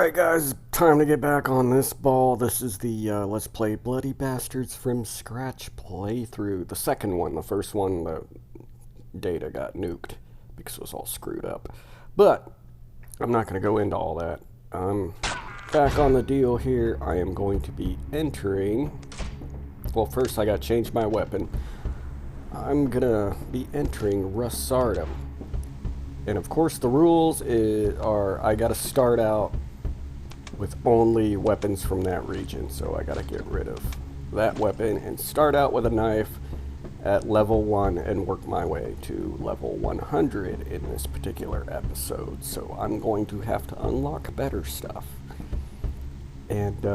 Alright guys, time to get back on this ball. This is the Let's Play Bloody Bastards from Scratch playthrough. The second one. The first one, the data got nuked because it was all screwed up. But I'm not going to go into all that. Back on the deal here, I am going to be entering... Well, first I got to change my weapon. I'm going to be entering Russardum. And of course the rules are I got to start out with only weapons from that region. So I got to get rid of that weapon and start out with a knife at level 1 and work my way to level 100 in this particular episode. So I'm going to have to unlock better stuff. And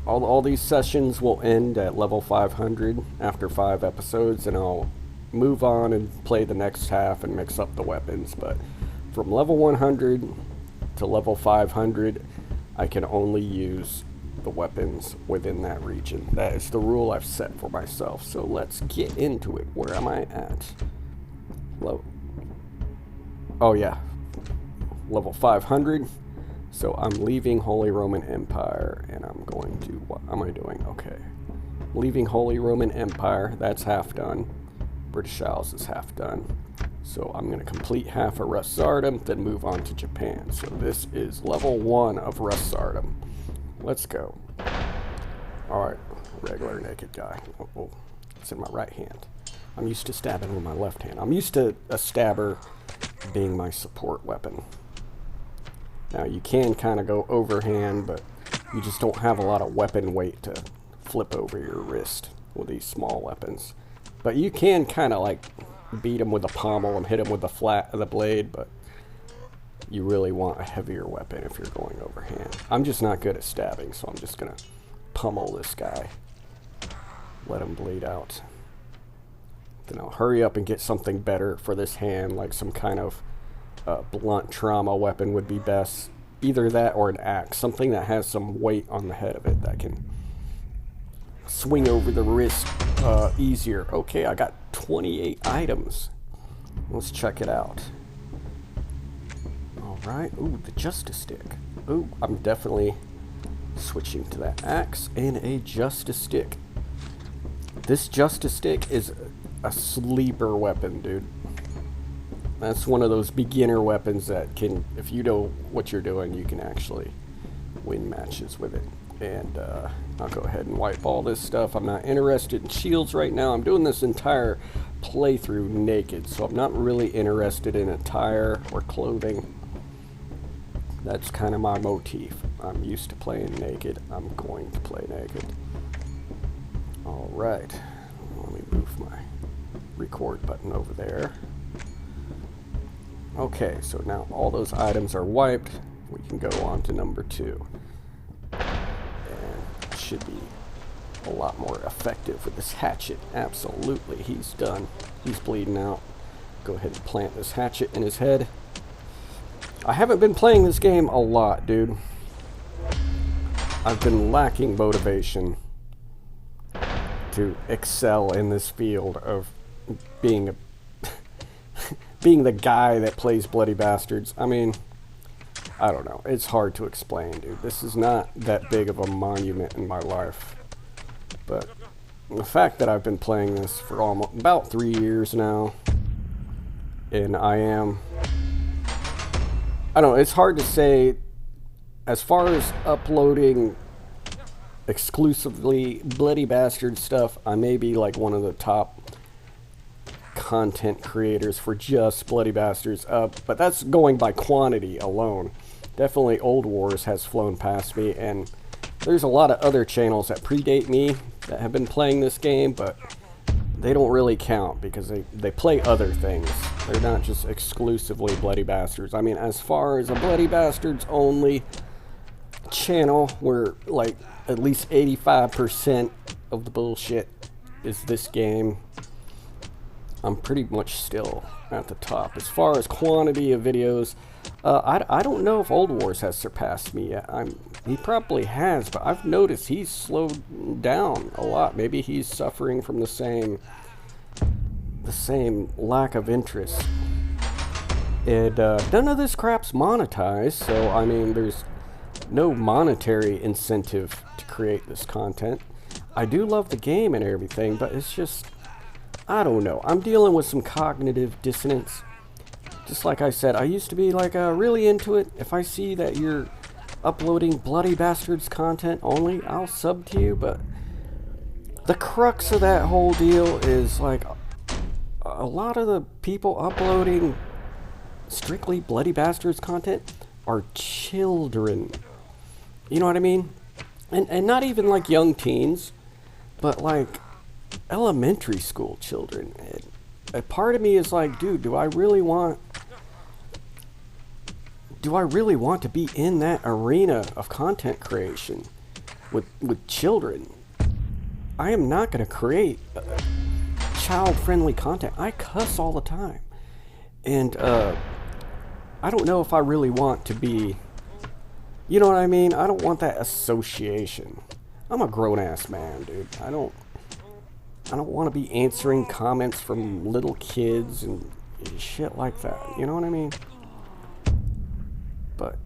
all these sessions will end at level 500 after 5 episodes, and I'll move on and play the next half and mix up the weapons. But from level 100 to level 500, I can only use the weapons within that region. That is the rule I've set for myself. So let's get into it. Where am I at? Oh yeah, level 500. So I'm leaving Holy Roman Empire, and I'm going to, what am I doing? Okay, leaving Holy Roman Empire, that's half done. British Isles is half done. So I'm going to complete half of Russardum, then move on to Japan. So this is level 1 of Russardum. Let's go. Alright, regular naked guy. Oh, it's in my right hand. I'm used to stabbing with my left hand. I'm used to a stabber being my support weapon. Now you can kind of go overhand, but you just don't have a lot of weapon weight to flip over your wrist with these small weapons. But you can kind of like beat them with a pommel and hit them with the flat of the blade, but you really want a heavier weapon if you're going overhand. I'm just not good at stabbing, so I'm just gonna pummel this guy. Let him bleed out. Then I'll hurry up and get something better for this hand, like some kind of blunt trauma weapon would be best. Either that or an axe, something that has some weight on the head of it that can swing over the wrist easier. Okay, I got 28 items. Let's check it out. Alright, ooh, the Justice Stick. Ooh, I'm definitely switching to that axe and a Justice Stick. This Justice Stick is a sleeper weapon, dude. That's one of those beginner weapons that can, if you know what you're doing, you can actually win matches with it. And I'll go ahead and wipe all this stuff. I'm not interested in shields right now. I'm doing this entire playthrough naked, so I'm not really interested in attire or clothing. That's kind of my motif. I'm used to playing naked. I'm going to play naked. Alright. Let me move my record button over there. Okay, so now all those items are wiped. We can go on to number 2. Should be a lot more effective with this hatchet. Absolutely, he's done. He's bleeding out. Go ahead and plant this hatchet in his head. I haven't been playing this game a lot, dude. I've been lacking motivation to excel in this field of being a being the guy that plays Bloody Bastards. I mean, I don't know. It's hard to explain, dude. This is not that big of a monument in my life. But the fact that I've been playing this for almost about 3 years now, and I don't know, it's hard to say. As far as uploading exclusively Bloody Bastard stuff, I may be like one of the top content creators for just Bloody Bastards, but that's going by quantity alone. Definitely Old Wars has flown past me, and there's a lot of other channels that predate me that have been playing this game, but they don't really count because they play other things. They're not just exclusively Bloody Bastards. I mean, as far as a Bloody Bastards only channel where like at least 85% of the bullshit is this game, I'm pretty much still at the top. As far as quantity of videos, I don't know if Old Wars has surpassed me yet. He probably has, but I've noticed he's slowed down a lot. Maybe he's suffering from the same lack of interest And none of this crap's monetized, so I mean, there's no monetary incentive to create this content. I do love the game and everything, but it's just, I don't know. I'm dealing with some cognitive dissonance. Just like I said, I used to be like really into it. If I see that you're uploading Bloody Bastards content only, I'll sub to you, but the crux of that whole deal is like a lot of the people uploading strictly Bloody Bastards content are children. You know what I mean? And not even like young teens, but like elementary school children. And a part of me is like, dude, do I really want to be in that arena of content creation with children? I am not going to create child-friendly content. I cuss all the time. And I don't know if I really want to be, you know what I mean? I don't want that association. I'm a grown-ass man, dude. I don't want to be answering comments from little kids and shit like that. You know what I mean? But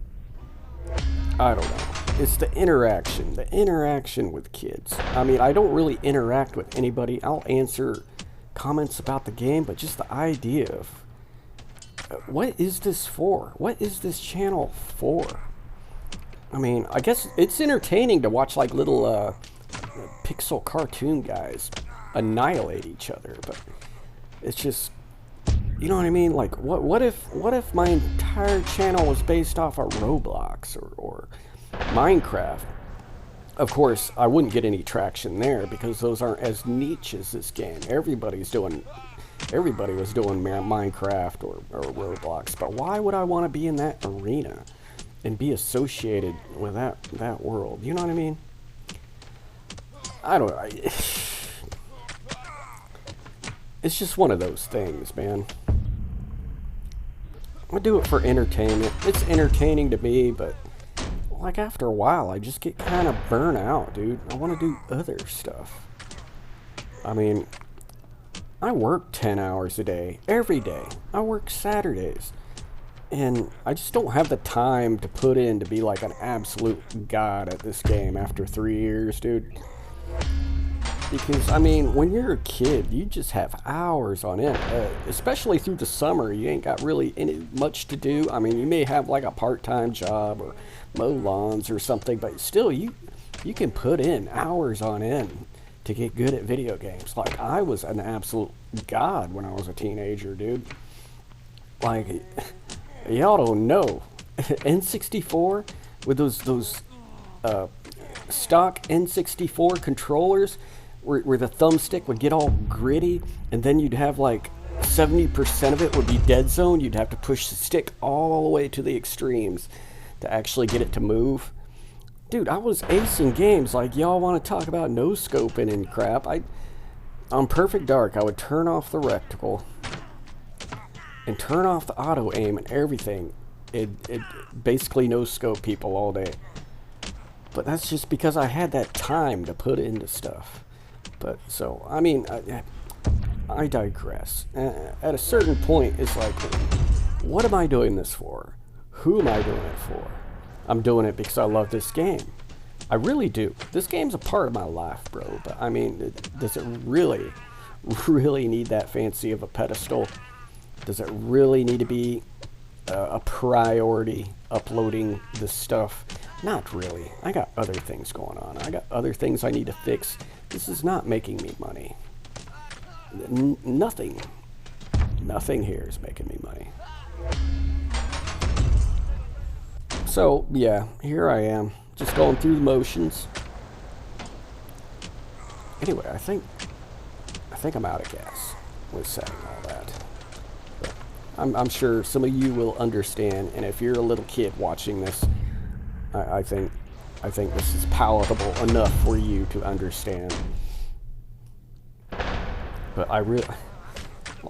I don't know. It's the interaction with kids. I mean, I don't really interact with anybody. I'll answer comments about the game, but just the idea of what is this for? What is this channel for? I mean, I guess it's entertaining to watch like little pixel cartoon guys annihilate each other, but it's just, you know what I mean? Like, what if my entire channel was based off of Roblox or Minecraft? Of course, I wouldn't get any traction there because those aren't as niche as this game. Everybody was doing Minecraft or Roblox, but why would I want to be in that arena and be associated with that world? You know what I mean? I don't know. It's just one of those things, man. I do it for entertainment. It's entertaining to me, but like after a while, I just get kind of burnt out, dude. I want to do other stuff. I mean, I work 10 hours a day, every day. I work Saturdays. And I just don't have the time to put in to be like an absolute god at this game after 3 years, dude. Because, I mean, when you're a kid, you just have hours on end. Especially through the summer, you ain't got really much to do. I mean, you may have like a part-time job or mow lawns or something, but still, you can put in hours on end to get good at video games. Like, I was an absolute god when I was a teenager, dude. Like, y'all don't know. N64 with those stock N64 controllers where the thumbstick would get all gritty, and then you'd have like 70% of it would be dead zone. You'd have to push the stick all the way to the extremes to actually get it to move. Dude, I was acing games. Like, y'all want to talk about no-scoping and crap. On Perfect Dark, I would turn off the reticle and turn off the auto-aim and everything. It basically no-scope people all day. But that's just because I had that time to put into stuff. But, so, I mean, I digress. At a certain point, it's like, what am I doing this for? Who am I doing it for? I'm doing it because I love this game. I really do. This game's a part of my life, bro. But, I mean, does it really need that fancy of a pedestal? Does it really need to be a priority uploading this stuff? Not really. I got other things going on. I got other things I need to fix. This is not making me money. Nothing here is making me money. So, yeah, here I am, just going through the motions. Anyway, I think I'm out of gas with saying all that. But I'm sure some of you will understand, and if you're a little kid watching this, I think this is palatable enough for you to understand. But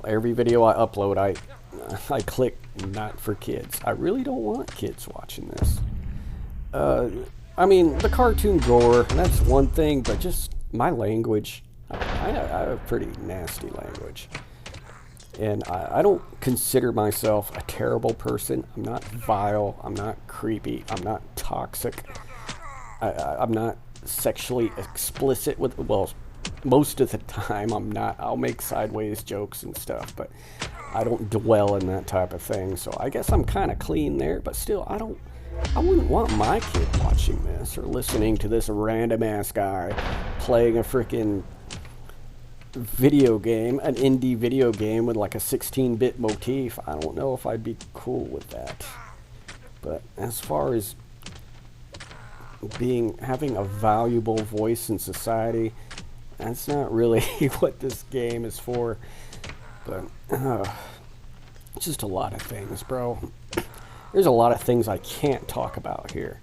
every video I upload, I click not for kids. I really don't want kids watching this. I mean, the cartoon gore, that's one thing, but just my language, I have pretty nasty language. And I don't consider myself a terrible person. I'm not vile. I'm not creepy. I'm not toxic. I'm not sexually explicit with, well, most of the time I'm not. I'll make sideways jokes and stuff, but I don't dwell in that type of thing. So I guess I'm kind of clean there, but still, I wouldn't want my kid watching this or listening to this random ass guy playing a freaking video game, an indie video game with like a 16-bit motif. I don't know if I'd be cool with that. But as far as having a valuable voice in society, that's not really what this game is for. But just a lot of things, bro. There's a lot of things I can't talk about here,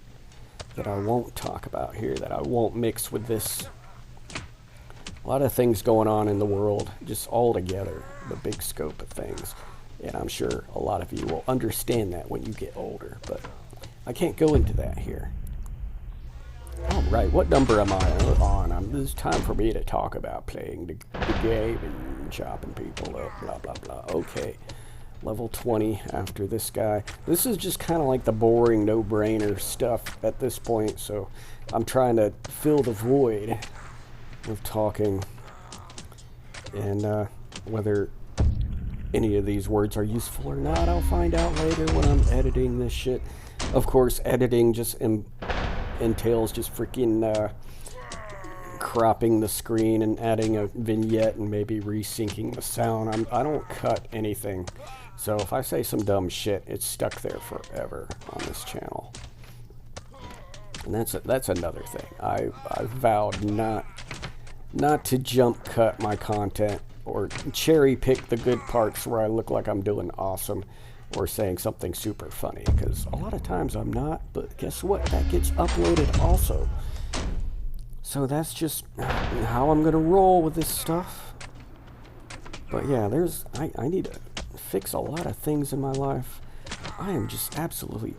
that I won't talk about here, that I won't mix with this. A lot of things going on in the world, just all together, the big scope of things. And I'm sure a lot of you will understand that when you get older, but I can't go into that here. All right, what number am I on? It's time for me to talk about playing the game and chopping people up, blah, blah, blah. Okay, level 20 after this guy. This is just kind of like the boring, no-brainer stuff at this point, so I'm trying to fill the void with talking. And whether any of these words are useful or not, I'll find out later when I'm editing this shit. Of course, editing just entails just freaking cropping the screen and adding a vignette and maybe resyncing the sound. I don't cut anything, so if I say some dumb shit, it's stuck there forever on this channel. And that's another thing. I vowed not to jump cut my content or cherry pick the good parts where I look like I'm doing awesome or saying something super funny, because a lot of times I'm not, but guess what? That gets uploaded also. So that's just how I'm gonna roll with this stuff. But yeah, I need to fix a lot of things in my life. I am just absolutely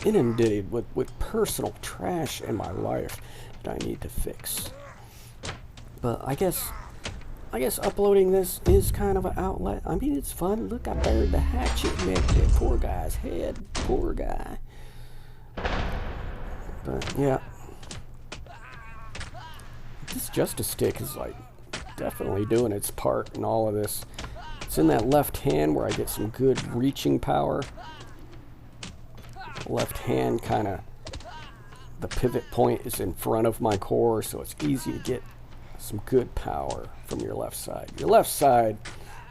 inundated with personal trash in my life that I need to fix. But I guess uploading this is kind of an outlet. I mean, it's fun. Look, I buried the hatchet in that poor guy's head. Poor guy. But yeah, this justice stick is like definitely doing its part in all of this. It's in that left hand where I get some good reaching power. Left hand kind of, the pivot point is in front of my core, so it's easy to get some good power from your left side. Your left side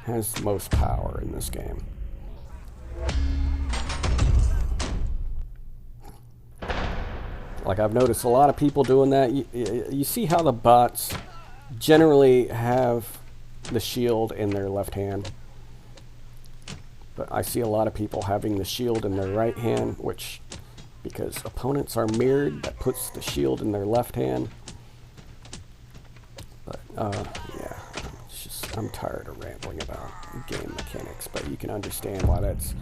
has the most power in this game. Like, I've noticed a lot of people doing that. You see how the bots generally have the shield in their left hand, but I see a lot of people having the shield in their right hand, which, because opponents are mirrored, that puts the shield in their left hand. But yeah, it's just, I'm tired of rambling about game mechanics, but you can understand why that's,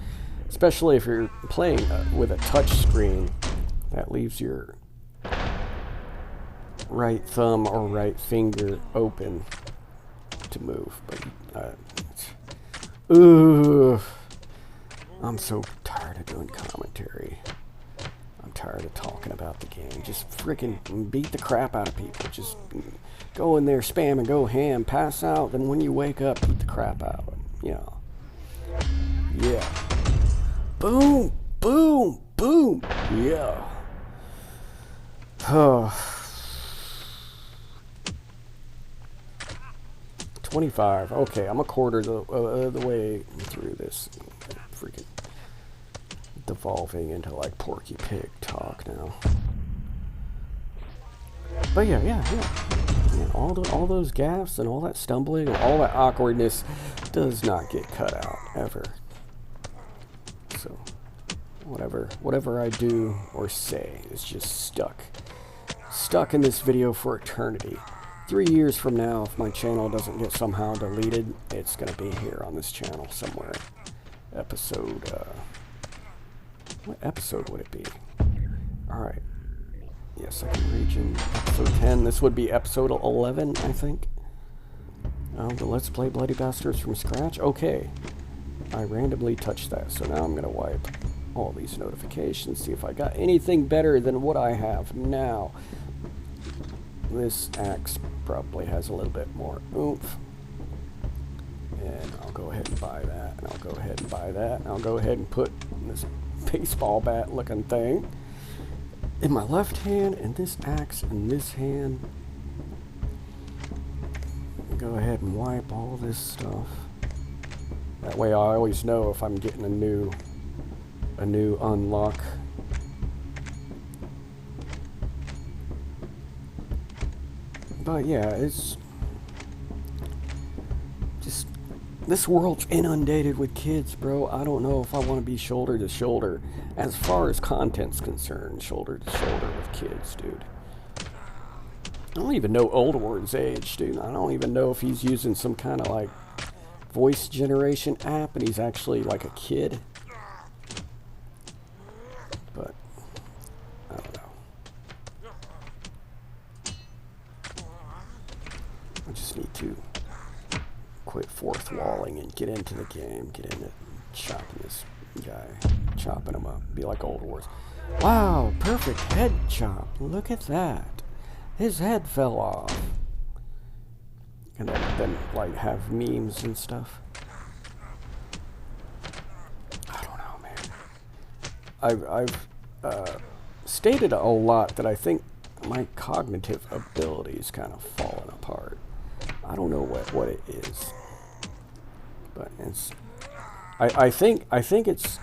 especially if you're playing with a touch screen, that leaves your right thumb or right finger open to move. But ooh, I'm so tired of doing commentary. I'm tired of talking about the game. Just freaking beat the crap out of people. Just go in there, spam and go ham, pass out, then when you wake up, beat the crap out of them. You know. Yeah. Boom, boom, boom. Yeah. Oh. 25. Okay, I'm a quarter the way through this. Freaking devolving into like Porky Pig talk now. But yeah, all those gaffes and all that stumbling and all that awkwardness does not get cut out ever. So whatever I do or say is just stuck in this video for eternity. 3 years from now, if my channel doesn't get somehow deleted, it's gonna be here on this channel somewhere. Episode, what episode would it be? Alright. Yeah, second region, episode 10. This would be episode 11, I think. The Let's Play Bloody Bastards from scratch. Okay. I randomly touched that. So now I'm going to wipe all these notifications, see if I got anything better than what I have now. This axe probably has a little bit more oomph. And I'll go ahead and buy that, and I'll go ahead and buy that, and I'll go ahead and put this baseball bat looking thing in my left hand, and this axe in this hand. Go ahead and wipe all this stuff. That way I always know if I'm getting a new unlock. But yeah, it's just, this world's inundated with kids, bro. I don't know if I want to be shoulder to shoulder, as far as content's concerned, shoulder to shoulder with kids, dude. I don't even know Oldward's age, dude. I don't even know if he's using some kind of like voice generation app and he's actually like a kid. But I don't know. I just need to quit fourth walling and get into the game, get into chopping this guy, chopping him up, be like Oldward's. Wow, perfect head chop. Look at that. His head fell off. And then like have memes and stuff. I don't know, man. I've stated a lot that I think my cognitive abilities kind of fallen apart. I don't know what it is, but it's. I think it's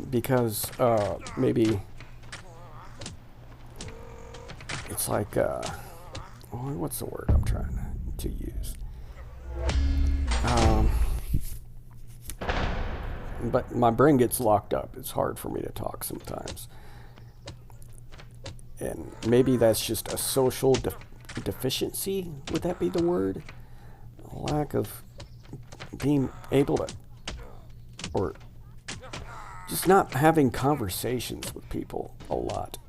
because maybe. It's like, what's the word I'm trying to use? But my brain gets locked up. It's hard for me to talk sometimes. And maybe that's just a social deficiency. Would that be the word? A lack of being able to, or just not having conversations with people a lot.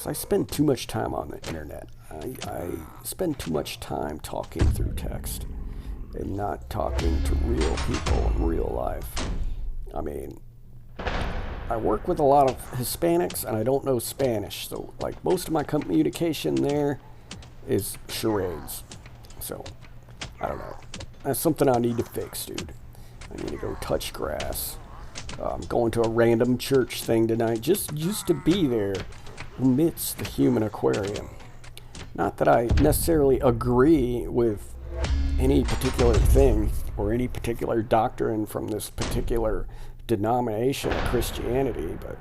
I spend too much time on the internet. I spend too much time talking through text and not talking to real people in real life. I mean, I work with a lot of Hispanics and I don't know Spanish, so like most of my communication there is charades. So, I don't know. That's something I need to fix, dude. I need to go touch grass. I'm going to a random church thing tonight, just to be there amidst the human aquarium. Not that I necessarily agree with any particular thing or any particular doctrine from this particular denomination of Christianity, but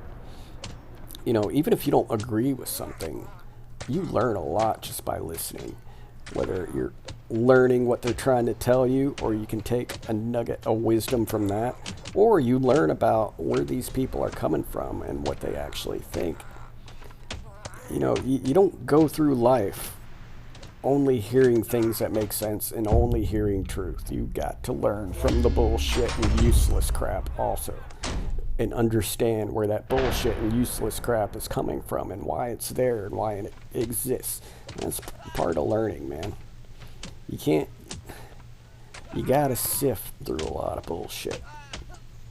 you know, even if you don't agree with something, you learn a lot just by listening. Whether you're learning what they're trying to tell you, or you can take a nugget of wisdom from that, or you learn about where these people are coming from and what they actually think. You know, you don't go through life only hearing things that make sense and only hearing truth. You got to learn from the bullshit and useless crap also, and understand where that bullshit and useless crap is coming from and why it's there and why it exists. That's part of learning, man. You gotta sift through a lot of bullshit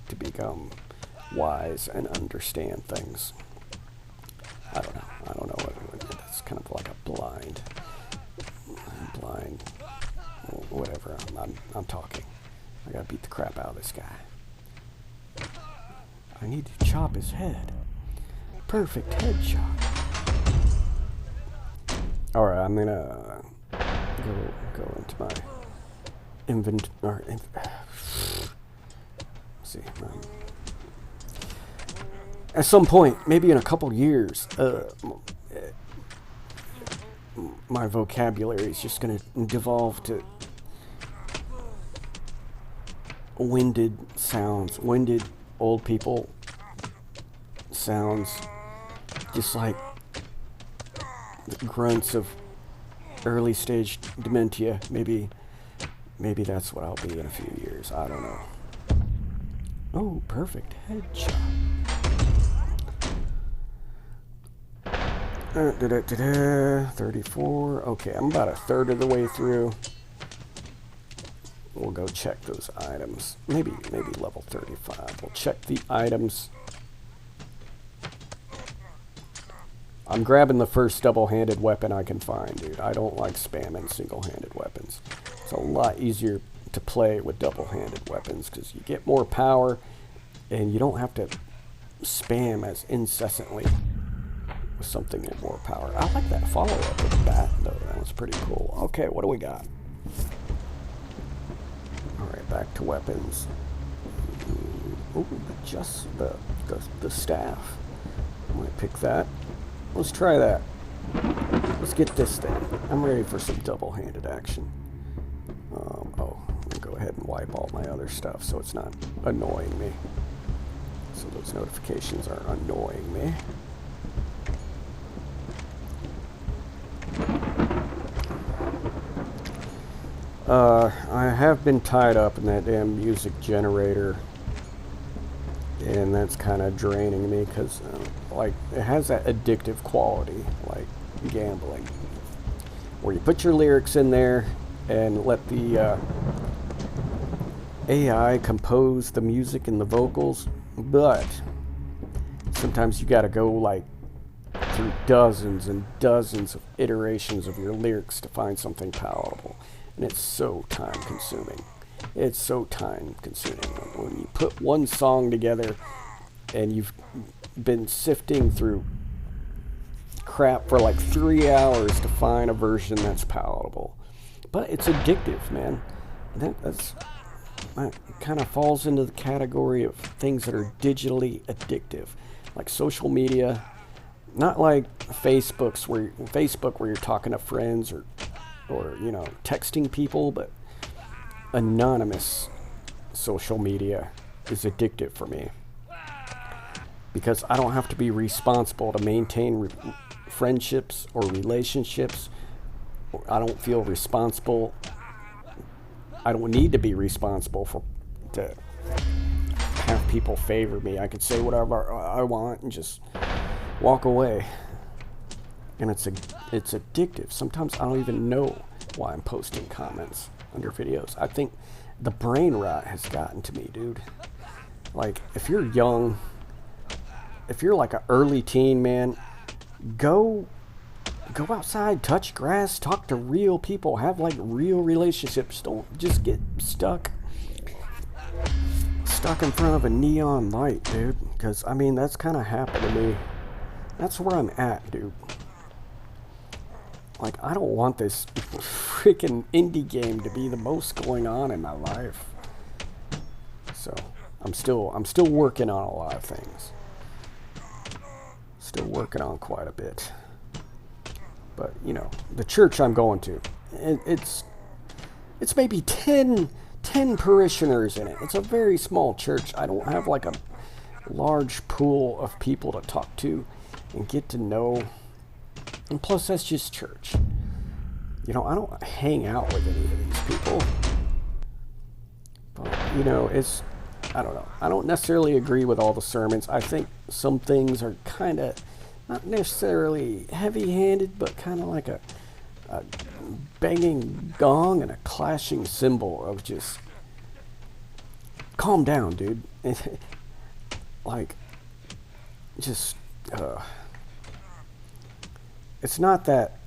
to become wise and understand things. I don't know what it's kind of like a blind, whatever. I'm talking. I gotta beat the crap out of this guy. I need to chop his head. Perfect head chop. All right, I'm gonna go into my inventory. See. At some point, maybe in a couple years, my vocabulary is just going to devolve to winded sounds, winded old people sounds, just like the grunts of early stage dementia. Maybe that's what I'll be in a few years. I don't know. Oh, perfect headshot. 34. Okay, I'm about a third of the way through. We'll go check those items. Maybe level 35. We'll check the items. I'm grabbing the first double-handed weapon I can find, dude. I don't like spamming single-handed weapons. It's a lot easier to play with double-handed weapons because you get more power and you don't have to spam as incessantly with something with more power. I like that follow-up with that, though. That was pretty cool. Okay, what do we got? Alright, back to weapons. Ooh, just the staff. I might pick that. Let's try that. Let's get this thing. I'm ready for some double-handed action. I'm gonna go ahead and wipe all my other stuff so it's not annoying me. So those notifications are annoying me. I have been tied up in that damn music generator, and that's kind of draining me because like it has that addictive quality like gambling, where you put your lyrics in there and let the AI compose the music and the vocals, but sometimes you gotta go like through dozens and dozens of iterations of your lyrics to find something palatable, and it's so time consuming. It's so time consuming. When you put one song together and you've been sifting through crap for like 3 hours to find a version that's palatable. But it's addictive, man. That kind of falls into the category of things that are digitally addictive, like social media. Not like Facebook where you're talking to friends or you know, texting people, but anonymous social media is addictive for me because I don't have to be responsible to maintain friendships or relationships. I don't feel responsible. I don't need to be responsible to have people favor me. I could say whatever I want and just walk away. And it's addictive. Sometimes I don't even know why I'm posting comments under videos. I think the brain rot has gotten to me, dude. Like, if you're young, if you're like an early teen, man, go outside, touch grass, talk to real people, have like real relationships. Don't just get stuck in front of a neon light, dude. Because, I mean, that's kind of happened to me. That's where I'm at, dude. Like, I don't want this freaking indie game to be the most going on in my life. So, I'm still working on a lot of things. Still working on quite a bit. But, you know, the church I'm going to, it's maybe 10 parishioners in it. It's a very small church. I don't have like a large pool of people to talk to and get to know. And plus, that's just church. You know, I don't hang out with any of these people. But, you know, I don't know. I don't necessarily agree with all the sermons. I think some things are kind of not necessarily heavy-handed, but kind of like a banging gong and a clashing cymbal of just, calm down, dude. Like, just, it's not that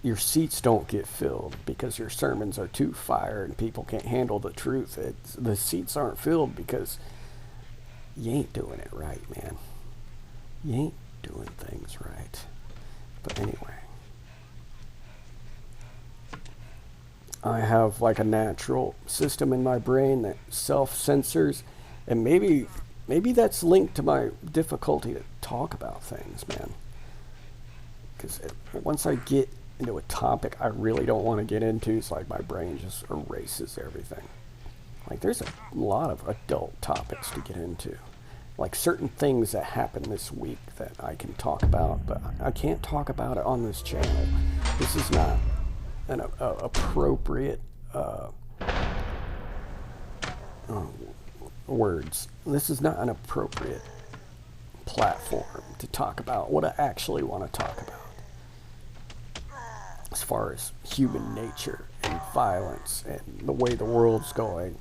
your seats don't get filled because your sermons are too fire and people can't handle the truth. The seats aren't filled because you ain't doing it right, man. You ain't doing things right. But anyway, I have like a natural system in my brain that self-censors, and maybe that's linked to my difficulty to talk about things, man. Because once I get into a topic I really don't want to get into, it's like my brain just erases everything. Like, there's a lot of adult topics to get into. Like certain things that happened this week that I can talk about, but I can't talk about it on this channel. This is not an appropriate words. This is not an appropriate platform to talk about what I actually want to talk about, as far as human nature and violence and the way the world's going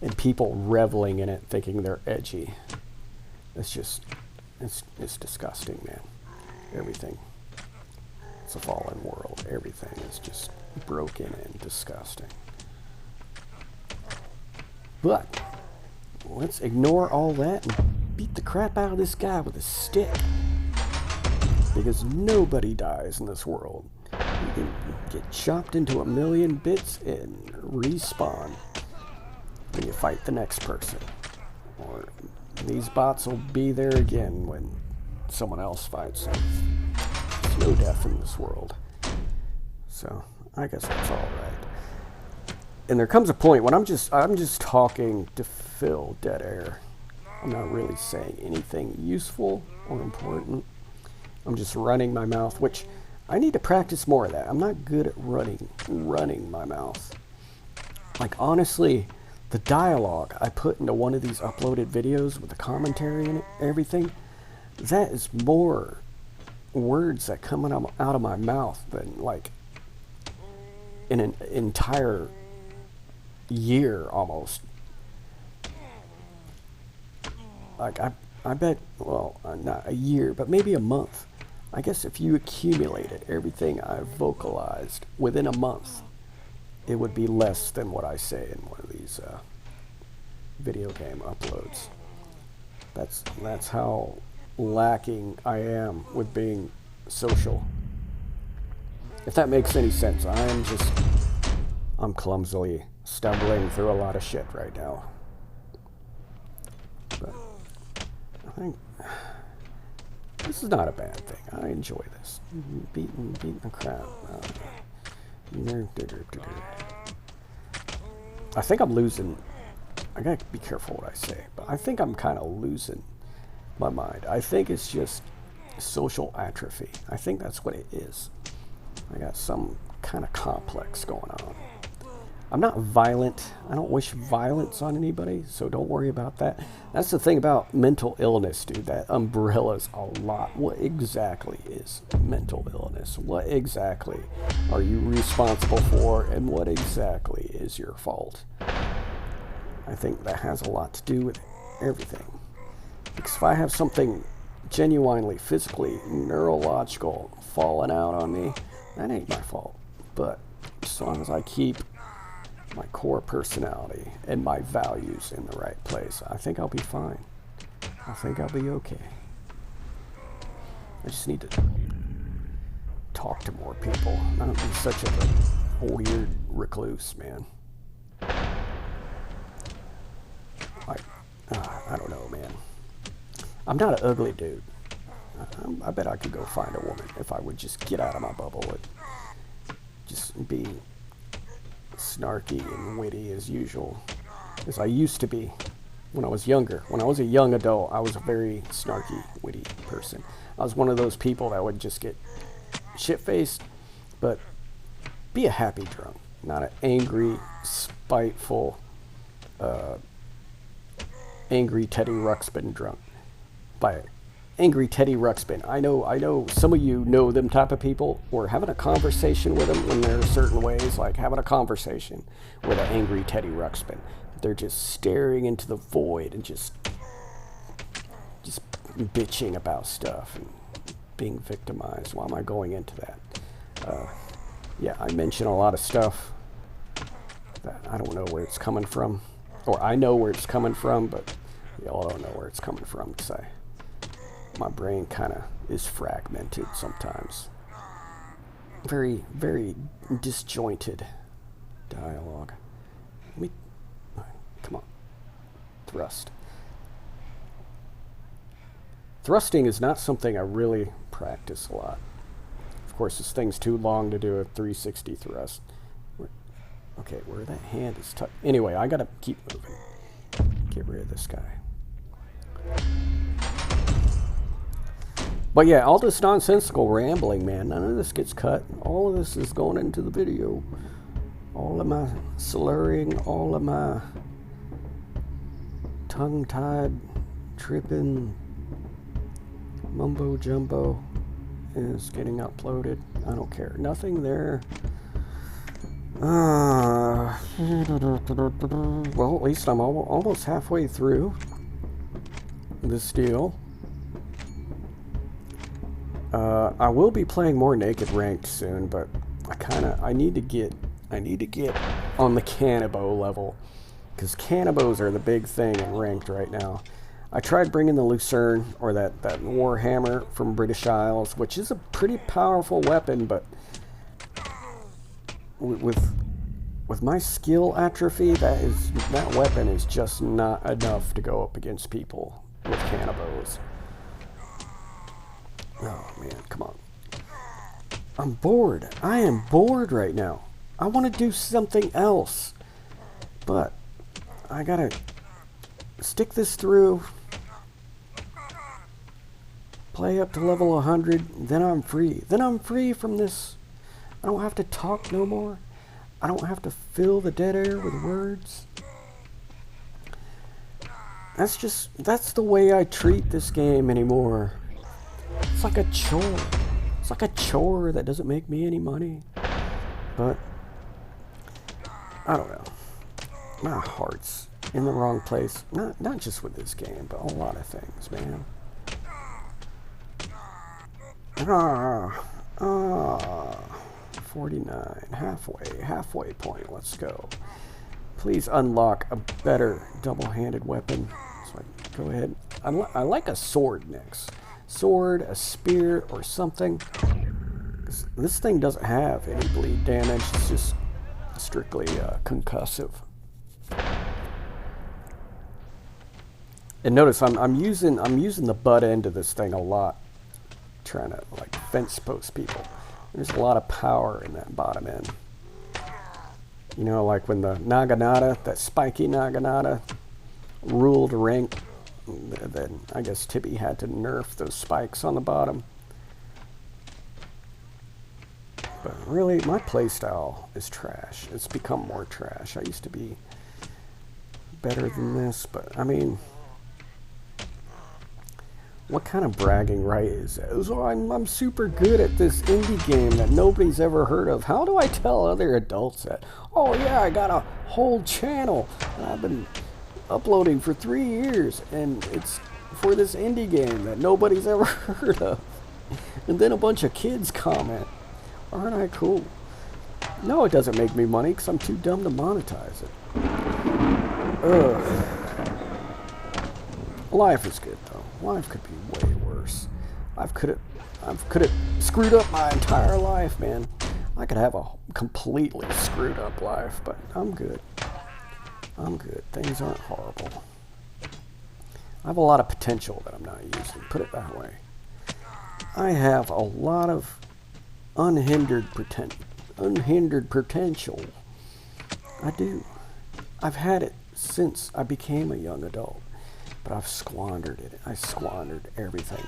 and people reveling in it thinking they're edgy. It's just, it's disgusting, man. Everything. It's a fallen world. Everything is just broken and disgusting. But let's ignore all that and beat the crap out of this guy with a stick. Because nobody dies in this world. You can get chopped into a million bits and respawn when you fight the next person. Or these bots will be there again when someone else fights them. There's no death in this world. So I guess that's all right. And there comes a point when I'm just talking to fill dead air. I'm not really saying anything useful or important. I'm just running my mouth, which I need to practice more of that. I'm not good at running my mouth. Like, honestly, the dialogue I put into one of these uploaded videos with the commentary and everything, that is more words that come out of my mouth than, like, in an entire year almost. Like, I bet, well, not a year, but maybe a month. I guess if you accumulated everything I've vocalized within a month, it would be less than what I say in one of these video game uploads. That's how lacking I am with being social. If that makes any sense, I'm clumsily stumbling through a lot of shit right now. But I think this is not a bad thing. I enjoy this. Beating the crap. I think I'm losing. I gotta be careful what I say, but I think I'm kind of losing my mind. I think it's just social atrophy. I think that's what it is. I got some kind of complex going on. I'm not violent. I don't wish violence on anybody, so don't worry about that. That's the thing about mental illness, dude. That umbrella's a lot. What exactly is mental illness? What exactly are you responsible for, and what exactly is your fault? I think that has a lot to do with everything. Because if I have something genuinely, physically, neurological falling out on me, that ain't my fault. But as long as I keep my core personality and my values in the right place, I think I'll be fine. I think I'll be okay. I just need to talk to more people, not be such a weird recluse, man. I don't know, man. I'm not an ugly dude. I bet I could go find a woman if I would just get out of my bubble and just be snarky and witty as usual, as I used to be when I was younger. When I was a young adult, I was a very snarky, witty person. I was one of those people that would just get shit-faced, but be a happy drunk, not an angry, spiteful, angry Teddy Ruxpin drunk. By angry Teddy Ruxpin, I know some of you know them type of people, or having a conversation with them when they're certain ways, like having a conversation with an angry Teddy Ruxpin. They're just staring into the void and just bitching about stuff and being victimized. Why am I going into that? Yeah, I mention a lot of stuff that I don't know where it's coming from. Or I know where it's coming from, but y'all don't know where it's coming from, because my brain kind of is fragmented sometimes. Very, very disjointed dialogue. Come on. Thrust. Thrusting is not something I really practice a lot. Of course, this thing's too long to do a 360 thrust. Okay, where that hand is tucked. Anyway, I gotta keep moving. Get rid of this guy. But yeah, all this nonsensical rambling, man, none of this gets cut. All of this is going into the video. All of my slurring, all of my tongue-tied, tripping, mumbo-jumbo is getting uploaded. I don't care. Nothing there Well, at least I'm almost halfway through this deal. I will be playing more Naked Ranked soon, but I need to get on the Cannibal level, because Cannibals are the big thing in Ranked right now. I tried bringing the Lucerne, or that Warhammer from British Isles, which is a pretty powerful weapon, but with my skill atrophy, that weapon is just not enough to go up against people with Cannibals. Oh man, come on. I'm bored. I am bored right now. I want to do something else. But I gotta stick this through, play up to level 100, then I'm free. Then I'm free from this. I don't have to talk no more. I don't have to fill the dead air with words. That's the way I treat this game anymore. It's like a chore. It's like a chore that doesn't make me any money. But I don't know. My heart's in the wrong place. Not just with this game, but a lot of things, man. 49. Halfway point. Let's go. Please unlock a better double-handed weapon. So I go ahead. I like a sword next. Sword, a spear, or something. This thing doesn't have any bleed damage. It's just strictly concussive. And notice I'm using the butt end of this thing a lot, trying to like fence post people. There's a lot of power in that bottom end. You know, like when the Naginata, that spiky Naginata, ruled rank, then I guess Tibby had to nerf those spikes on the bottom. But really, my playstyle is trash. It's become more trash. I used to be better than this, but I mean, what kind of bragging right is that? So I'm super good at this indie game that nobody's ever heard of. How do I tell other adults that? Oh yeah, I got a whole channel and I've been uploading for 3 years, and it's for this indie game that nobody's ever heard of. And then a bunch of kids comment, aren't I cool? No, it doesn't make me money because I'm too dumb to monetize it. Ugh. Life is good though. Life could be way worse. I could have screwed up my entire life, man. I could have a completely screwed up life, but I'm good. I'm good. Things aren't horrible. I have a lot of potential that I'm not using, put it that way. I have a lot of unhindered potential. I do. I've had it since I became a young adult, but I've squandered it. I squandered everything.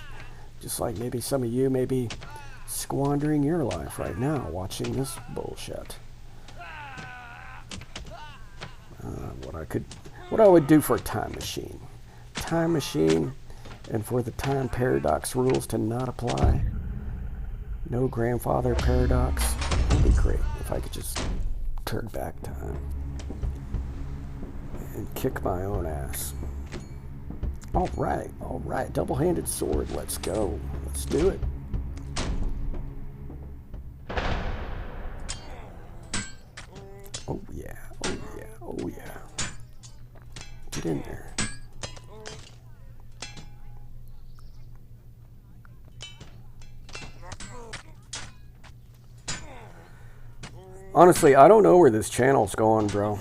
Just like maybe some of you may be squandering your life right now watching this bullshit. What I would do for a time machine. Time machine, and for the time paradox rules to not apply. No grandfather paradox. It'd be great if I could just turn back time and kick my own ass. All right. Double-handed sword. Let's go. Let's do it. Oh yeah. Get in there. Honestly, I don't know where this channel's going, bro.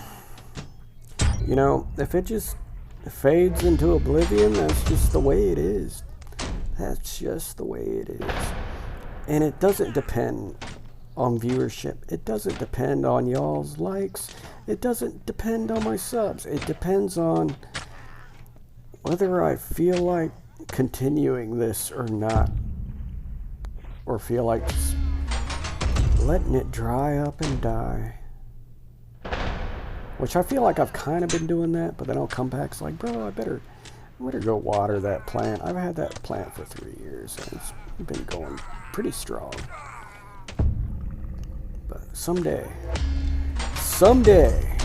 You know, if it just fades into oblivion, that's just the way it is. That's just the way it is. And it doesn't depend on viewership. It doesn't depend on y'all's likes. It doesn't depend on my subs. It depends on whether I feel like continuing this or not. Or feel like just letting it dry up and die. Which I feel like I've kind of been doing that, but then I'll come back, it's like, bro, I better go water that plant. I've had that plant for 3 years, and it's been going pretty strong. But someday someday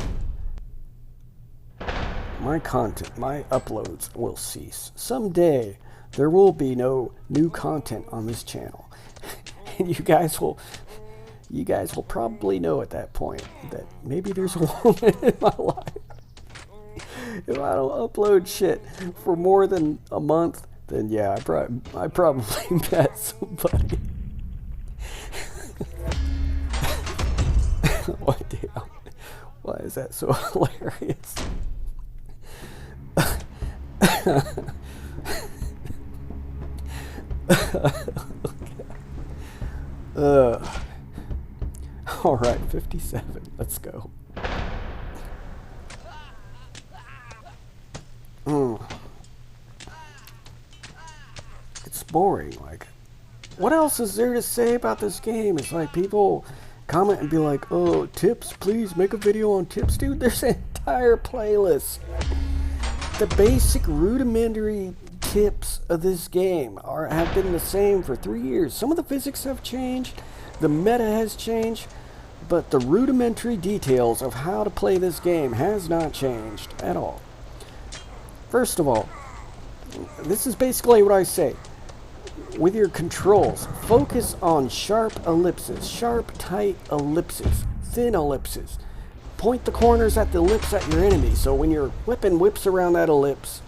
my content, my uploads will cease. Someday there will be no new content on this channel. And you guys will probably know at that point that maybe there's a woman in my life. If I don't upload shit for more than a month, then yeah, I probably met somebody. Oh, damn. Why is that so hilarious? All right, 57. Let's go. It's boring. Like, what else is there to say about this game? It's like people comment and be like, "Oh, tips, please make a video on tips." Dude, there's an entire playlist. The basic rudimentary tips of this game have been the same for 3 years. Some of the physics have changed, the meta has changed, but the rudimentary details of how to play this game has not changed at all. First of all, this is basically what I say. With your controls, focus on sharp ellipses, sharp, tight ellipses, thin ellipses. Point the corners at the ellipse at your enemy, so when your weapon whips around that ellipse,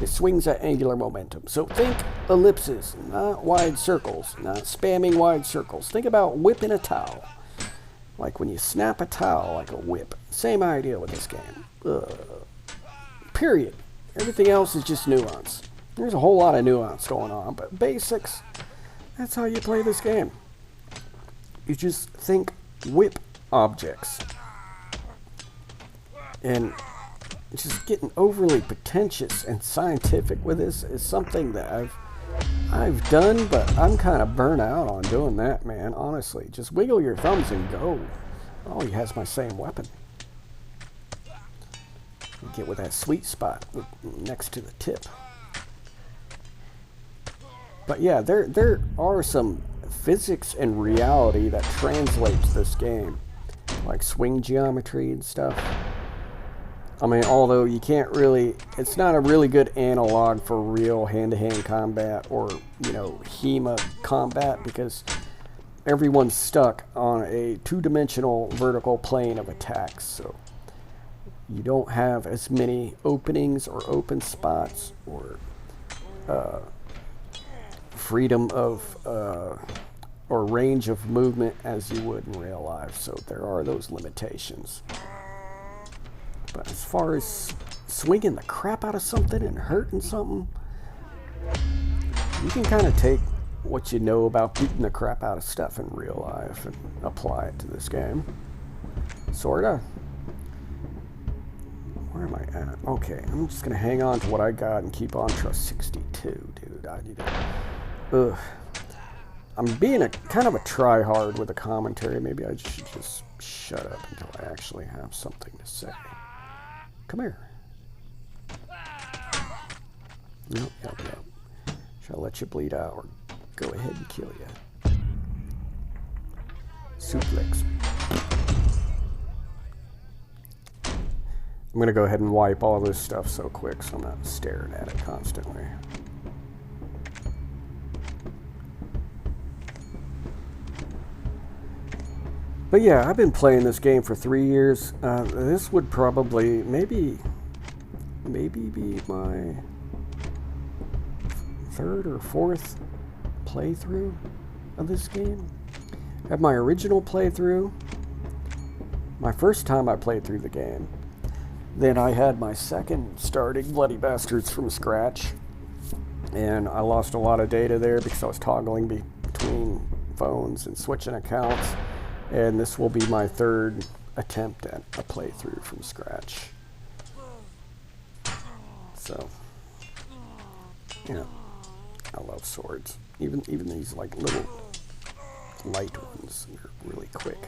it swings at angular momentum. So think ellipses, not wide circles, not spamming wide circles. Think about whipping a towel. Like when you snap a towel like a whip. Same idea with this game. Period. Everything else is just nuance. There's a whole lot of nuance going on, but basics, that's how you play this game. You just think whip objects. And just getting overly pretentious and scientific with this is something that I've done, but I'm kind of burnt out on doing that, man. Honestly, just wiggle your thumbs and go. Oh, he has my same weapon. You get with that sweet spot next to the tip. But yeah, there are some physics and reality that translates this game, like swing geometry and stuff. I mean, although you can't really, it's not a really good analog for real hand-to-hand combat or, you know, HEMA combat, because everyone's stuck on a two-dimensional vertical plane of attacks, so you don't have as many openings or open spots or freedom of or range of movement as you would in real life, so there are those limitations. But as far as swinging the crap out of something and hurting something, you can kind of take what you know about beating the crap out of stuff in real life and apply it to this game. Sorta. Where am I at? Okay, I'm just gonna hang on to what I got and keep on trust 62, dude. I need to. I'm being a kind of a try-hard with the commentary. Maybe I should just shut up until I actually have something to say. Come here. Nope, yep. Shall I let you bleed out or go ahead and kill you? Suplex. I'm going to go ahead and wipe all this stuff so quick so I'm not staring at it constantly. But yeah, I've been playing this game for 3 years. This would probably, maybe be my third or fourth playthrough of this game. I had my original playthrough, my first time I played through the game. Then I had my second starting Bloody Bastards from scratch. And I lost a lot of data there because I was toggling between phones and switching accounts. And this will be my third attempt at a playthrough from scratch. So, yeah, I love swords. Even these like little light ones, they're really quick.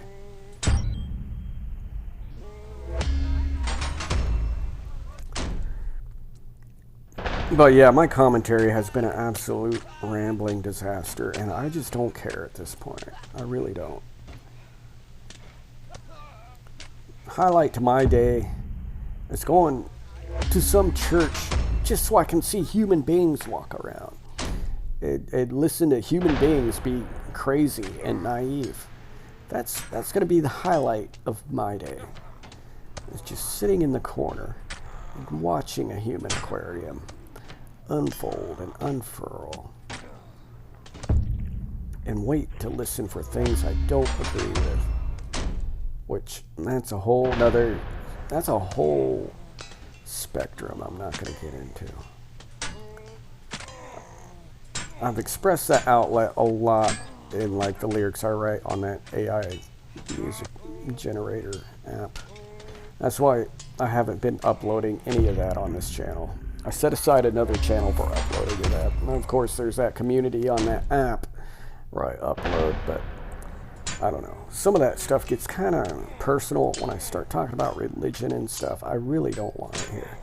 But yeah, my commentary has been an absolute rambling disaster, and I just don't care at this point. I really don't. highlight to my day is going to some church just so I can see human beings walk around and listen to human beings be crazy and naive. That's going to be the highlight of my day. It's just sitting in the corner and watching a human aquarium unfold and unfurl and wait to listen for things I don't agree with, which that's a whole spectrum I'm not going to get into. I've expressed that outlet a lot in like the lyrics I write on that AI music generator app. That's why I haven't been uploading any of that on this channel. I set aside another channel for uploading of that. And of course there's that community on that app where I upload, but I don't know. Some of that stuff gets kind of personal when I start talking about religion and stuff. I really don't want to hear.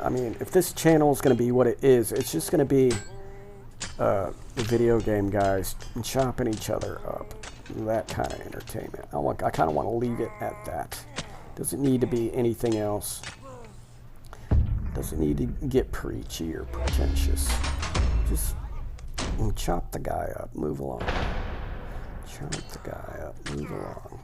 I mean, if this channel is going to be what it is, it's just going to be video game guys chopping each other up. That kind of entertainment. I kind of want to leave it at that. Doesn't need to be anything else. Doesn't need to get preachy or pretentious. Just chop the guy up, move along. Chop the guy up, move along.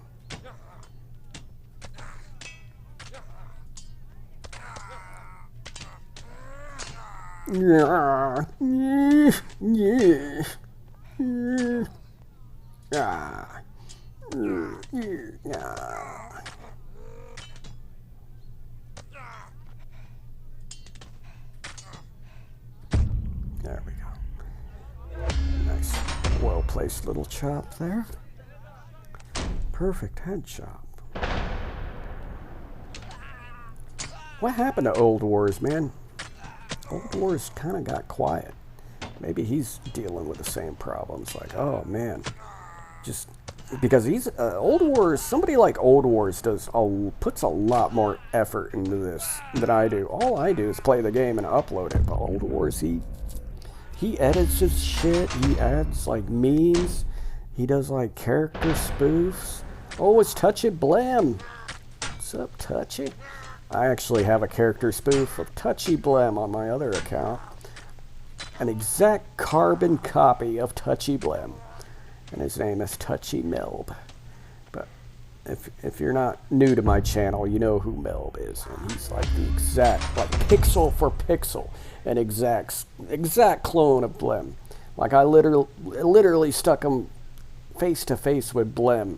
Yeah, yeah, yeah, yeah, yeah. There we go. Nice, well-placed little chop there. Perfect head chop. What happened to Old Wars, man? Old Wars kind of got quiet. Maybe he's dealing with the same problems. Like, oh man, just because he's Old Wars. Somebody like Old Wars puts a lot more effort into this than I do. All I do is play the game and upload it. But Old Wars, he edits his shit. He adds like memes. He does like character spoofs. Oh, it's Touchy Blam. What's up, Touchy? I actually have a character spoof of Touchy Blam on my other account. An exact carbon copy of Touchy Blam. And his name is Touchy Melb. But if you're not new to my channel, you know who Melb is. And he's like the exact, like pixel for pixel, an exact clone of Blem. Like I literally stuck him face to face with Blem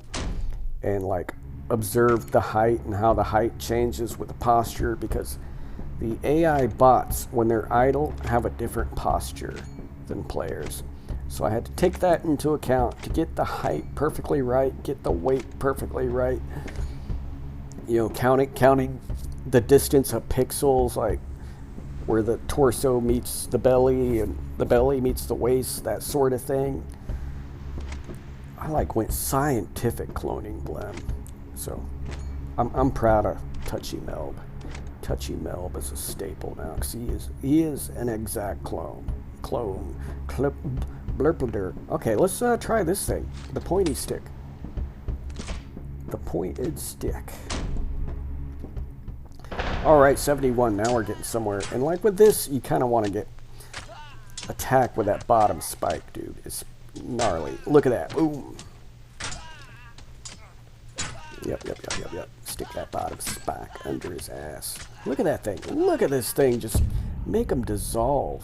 and like observed the height and how the height changes with the posture, because the AI bots, when they're idle, have a different posture than players. So I had to take that into account to get the height perfectly right, get the weight perfectly right. You know, counting the distance of pixels, like where the torso meets the belly and the belly meets the waist, that sort of thing. I like went scientific cloning Blem. So I'm proud of Touchy Melb. Touchy Melb is a staple now because he is an exact clone. Blurpler. Okay, let's try this thing. The pointy stick. The pointed stick. All right, 71. Now we're getting somewhere. And like with this, you kind of want to get attacked with that bottom spike, dude. It's gnarly. Look at that. Boom. Yep. Stick that bottom spike under his ass. Look at that thing. Look at this thing. Just make him dissolve.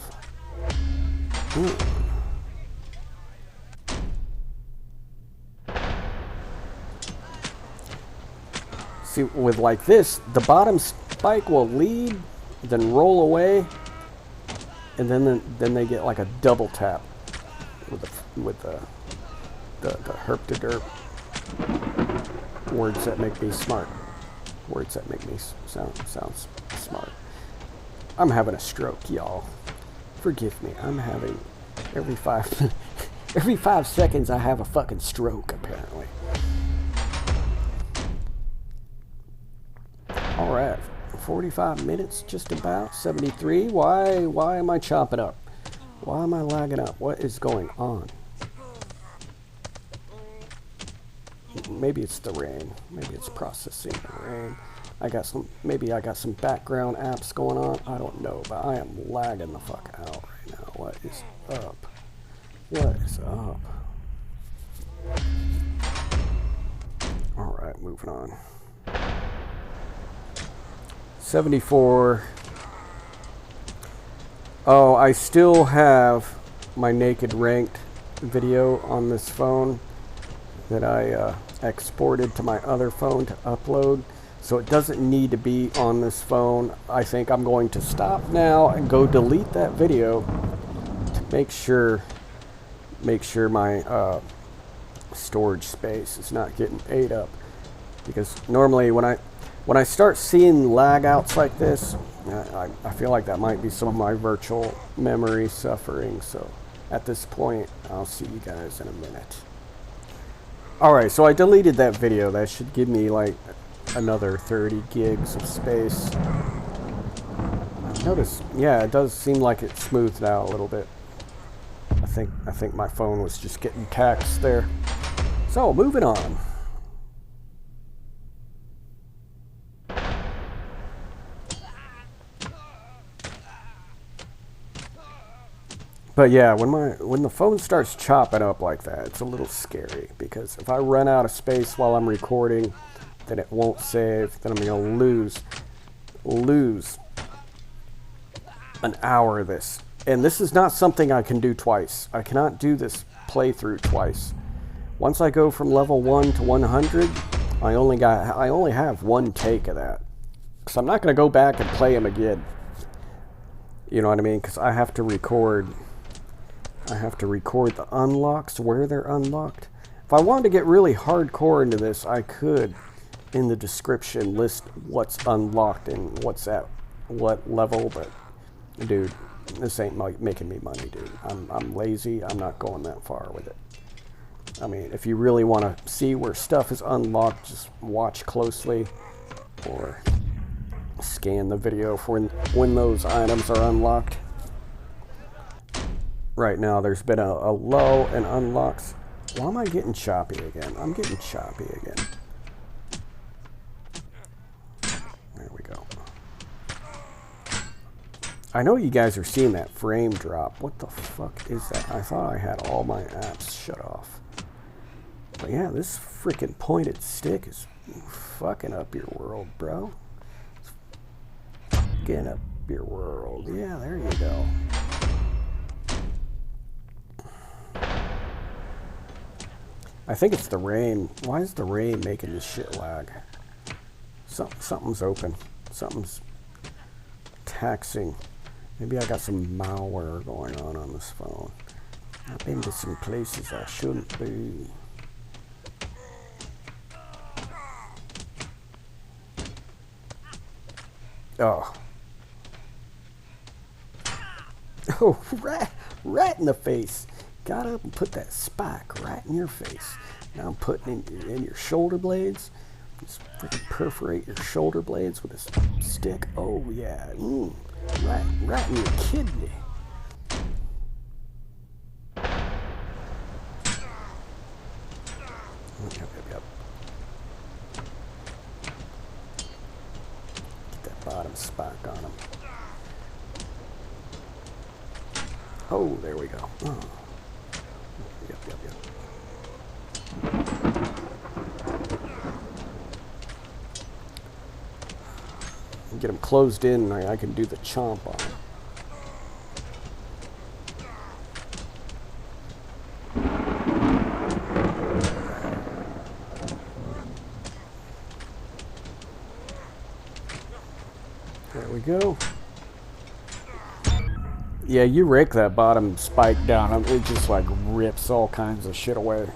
See, with like this, the bottom spike will lead, then roll away, and then they get like a double tap with the herp to derp. Words that make me smart. Words that make me sound smart. I'm having a stroke, y'all. Forgive me. I'm having every 5 seconds I have a fucking stroke, apparently. All right, 45 minutes, just about 73. Why am I chopping up? Why am I lagging up? What is going on? maybe it's the rain. Maybe it's processing the rain. Maybe I got some background apps going on. I don't know, but I am lagging the fuck out right now. What is up? What is up? All right, moving on. 74. Oh, I still have my naked ranked video on this phone that I exported to my other phone to upload. So it doesn't need to be on this phone. I think I'm going to stop now and go delete that video to make sure my storage space is not getting ate up. Because normally when I start seeing lag outs like this, I feel like that might be some of my virtual memory suffering. So at this point, I'll see you guys in a minute. Alright, so I deleted that video. That should give me like another 30 gigs of space. Notice, yeah, it does seem like it smoothed out a little bit. I think my phone was just getting taxed there. So, moving on. But yeah, when the phone starts chopping up like that, it's a little scary, because if I run out of space while I'm recording, then it won't save. Then I'm gonna lose an hour of this. And this is not something I can do twice. I cannot do this playthrough twice. Once I go from level 1 to 100, I only have one take of that. Because I'm not gonna go back and play them again. You know what I mean? Because I have to record the unlocks, where they're unlocked. If I wanted to get really hardcore into this, I could, in the description, list what's unlocked and what's at what level, but dude, this ain't making me money, dude. I'm lazy. I'm not going that far with it. I mean, if you really want to see where stuff is unlocked, just watch closely or scan the video for when those items are unlocked. Right now, there's been a lull in unlocks. Why am I getting choppy again? I'm getting choppy again. There we go. I know you guys are seeing that frame drop. What the fuck is that? I thought I had all my apps shut off. But yeah, this freaking pointed stick is fucking up your world, bro. It's fucking up your world. Yeah, there you go. I think it's the rain. Why is the rain making this shit lag? Something's open. Something's taxing. Maybe I got some malware going on this phone. I've been to some places I shouldn't be. Oh. Oh, right in the face. Got up and put that spike right in your face. Now I'm putting in your shoulder blades. Just freaking perforate your shoulder blades with this stick. Oh yeah, right in your kidney. Yep. Get that bottom spike on him. Oh, there we go. Oh. Yep. Get them closed in, and I can do the chomp on them. There we go. Yeah, you rake that bottom spike down, it just like rips all kinds of shit away.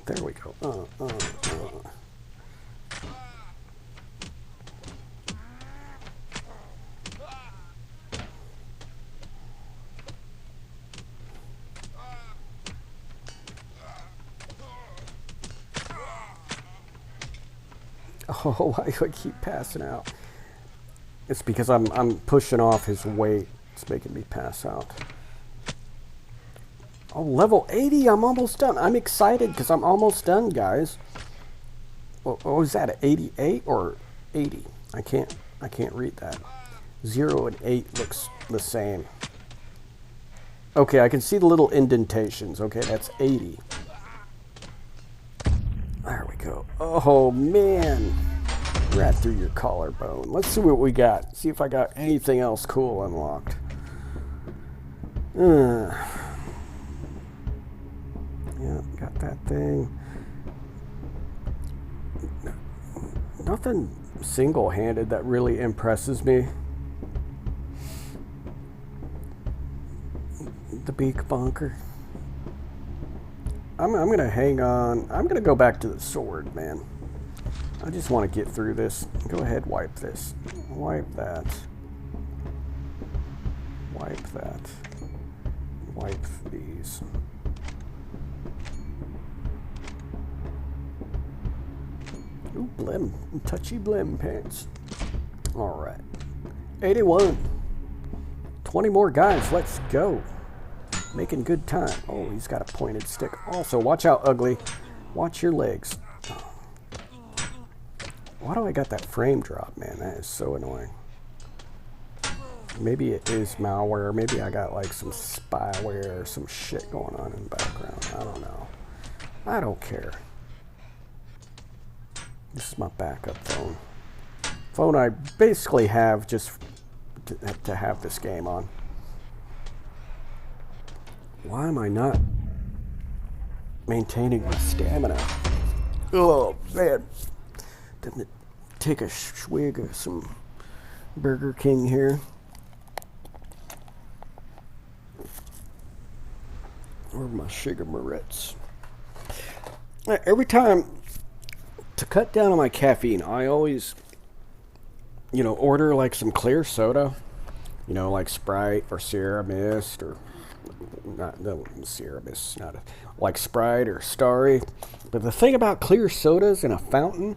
There we go. Oh, why do I keep passing out? It's because I'm pushing off his weight. It's making me pass out. Oh, level 80, I'm almost done. I'm excited because I'm almost done, guys. What was that, 88 or 80? I can't read that. 0 and 8 looks the same. Okay, I can see the little indentations. Okay, that's 80. There we go. Oh, man. Right through your collarbone. Let's see what we got. See if I got anything else cool unlocked. Yeah, got that thing. Nothing single-handed that really impresses me. The beak bunker. I'm gonna hang on. I'm gonna go back to the sword, man. I just want to get through this. Go ahead, wipe this. Wipe that. Wipe that. Wipe these. Ooh, blim. Touchy blim pants. Alright. 81. 20 more guys. Let's go. Making good time. Oh, he's got a pointed stick. Also, watch out, ugly. Watch your legs. Why do I got that frame drop, man? That is so annoying. Maybe it is malware. Maybe I got like some spyware or some shit going on in the background. I don't know. I don't care. This is my backup phone. Phone I basically have just to have this game on. Why am I not maintaining my stamina? Oh, man. Didn't take a swig of some Burger King here. Or my sugar Moritz. Every time, to cut down on my caffeine, I always, order like some clear soda. Like Sprite or Sierra Mist or... No, Sierra Mist, not like Sprite or Starry. But the thing about clear sodas in a fountain,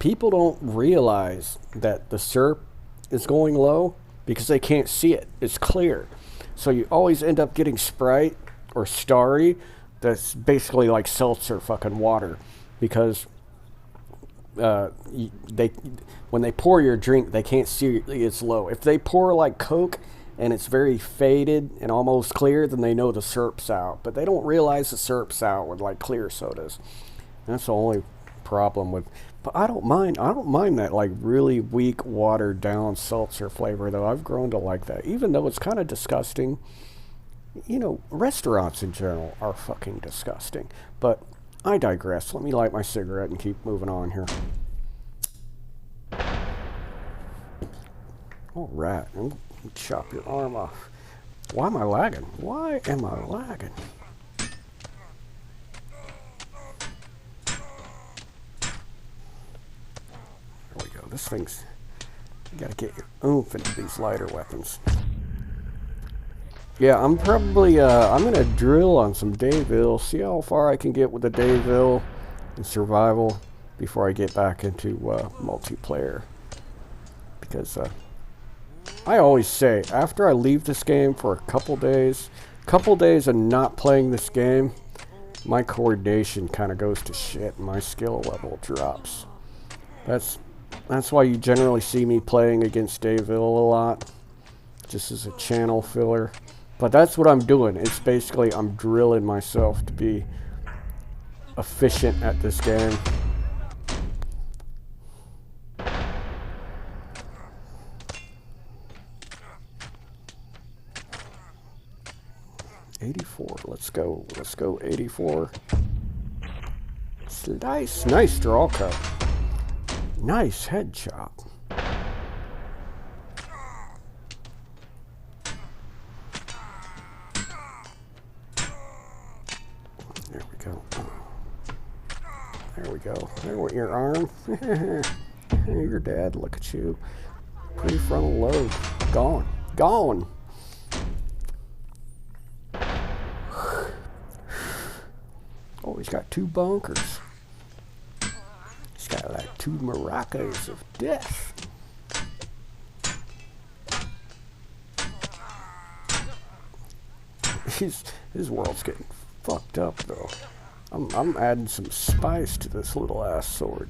people don't realize that the syrup is going low because they can't see it. It's clear. So you always end up getting Sprite or Starry that's basically like seltzer fucking water because when they pour your drink, they can't see it's low. If they pour like Coke and it's very faded and almost clear, then they know the syrup's out. But they don't realize the syrup's out with like clear sodas. That's the only problem with. But I don't mind that like really weak watered down seltzer flavor though. I've grown to like that, even though it's kind of disgusting. Restaurants in general are fucking disgusting. But I digress. Let me light my cigarette and keep moving on here. All right. Chop your arm off. Why am I lagging? Why am I lagging? There we go. This thing's... You gotta get your oomph into these lighter weapons. Yeah, I'm probably... I'm gonna drill on some Dayville. See how far I can get with the Dayville and survival before I get back into multiplayer. Because... I always say, after I leave this game for a couple days of not playing this game, my coordination kind of goes to shit and my skill level drops. That's why you generally see me playing against Dayville a lot, just as a channel filler. But that's what I'm doing. It's basically I'm drilling myself to be efficient at this game. 84. Let's go 84. Nice draw cut. Nice head chop. There we go. There we go. There went your arm. You're dead. Look at you. Prefrontal lobe. Gone. Gone. Oh, he's got 2 bunkers. He's got like 2 maracas of death. His world's getting fucked up though. I'm adding some spice to this little ass sword.